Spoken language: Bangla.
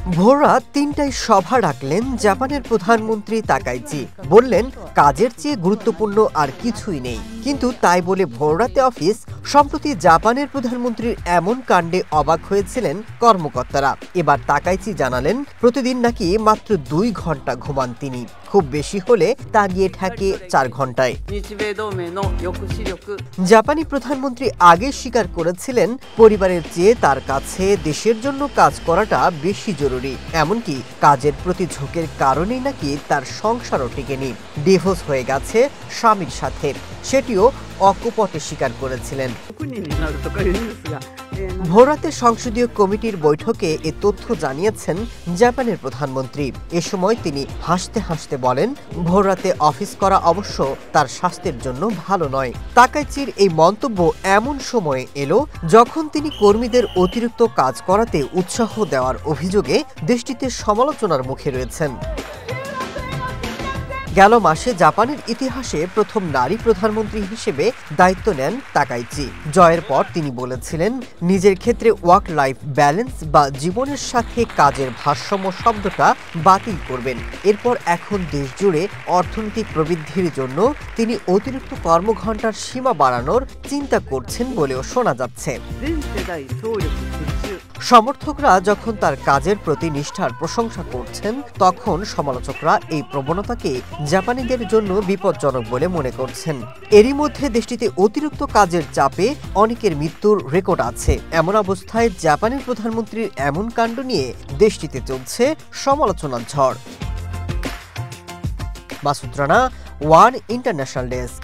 ভোররাত ৩টায় সভা ডাকলেন জাপানের প্রধানমন্ত্রী তাকাইচি। বললেন কাজের চেয়ে গুরুত্বপূর্ণ আর কিছুই নেই। কিন্তু তাই বলে ভোররাতে অফিস? সম্প্রতি জাপানের প্রধানমন্ত্রীর এমন কাণ্ডে অবাক হয়েছিলেন কর্মকর্তারা। এবার তাকাইচি জানালেন প্রতিদিন নাকি মাত্র ২ ঘন্টা ঘুমান তিনি। খুব বেশি হলে তা গিয়ে ঠেকে ৪ ঘন্টায়। জাপানি প্রধানমন্ত্রী আগে স্বীকার করেছিলেন পরিবারের চেয়ে তার কাছে দেশের জন্য কাজ করাটা বেশি জরুরি। এমনকি কাজের প্রতি ঝোঁকের কারণেই নাকি তার সংসারও টিকেনি। ডিভোর্স হয়ে গেছে স্বামীর সাথে, সেটিও অকপটে স্বীকার করেছিলেন। ভোররাতে সংসদীয় কমিটির বৈঠকে এ তথ্য জানিয়েছেন জাপানের প্রধানমন্ত্রী। এ সময় তিনি হাসতে হাসতে বলেন, ভোররাতে অফিস করা অবশ্য তার স্বাস্থ্যের জন্য ভালো নয়। তাকাইচির এই মন্তব্য এমন সময়ে এলো যখন তিনি কর্মীদের অতিরিক্ত কাজ করাতে উৎসাহ দেওয়ার অভিযোগে দেশটিতে সমালোচনার মুখে রয়েছেন। গেল মাসে জাপানের ইতিহাসে প্রথম নারী প্রধানমন্ত্রী হিসেবে দায়িত্ব নেন তাকাইচি। জয়ের পর তিনি বলেছিলেন নিজের ক্ষেত্রে ওয়ার্ক লাইফ ব্যালেন্স বা জীবনের সাথে কাজের ভারসাম্য শব্দটা বাতিল করবেন। এরপর এখন দেশ জুড়ে অর্থনৈতিক প্রবৃদ্ধির জন্য তিনি অতিরিক্ত কর্মঘণ্টার সীমা বাড়ানোর চিন্তা করছেন বলেও শোনা যাচ্ছে। সমর্থকরা যখন তার কাজের প্রতি নিষ্ঠার প্রশংসা করছেন, তখন সমালোচকরা এই প্রবণতাকে জাপানিদের জন্য বিপজ্জনক বলে মনে করছেন। এরই মধ্যে দেশটিতে অতিরিক্ত কাজের চাপে অনেকের মৃত্যুর রেকর্ড আছে। এমন অবস্থায় জাপানের প্রধানমন্ত্রীর এমন কাণ্ড নিয়ে দেশটিতে চলছে সমালোচনার ঝড়। Masud Rana, one international desk.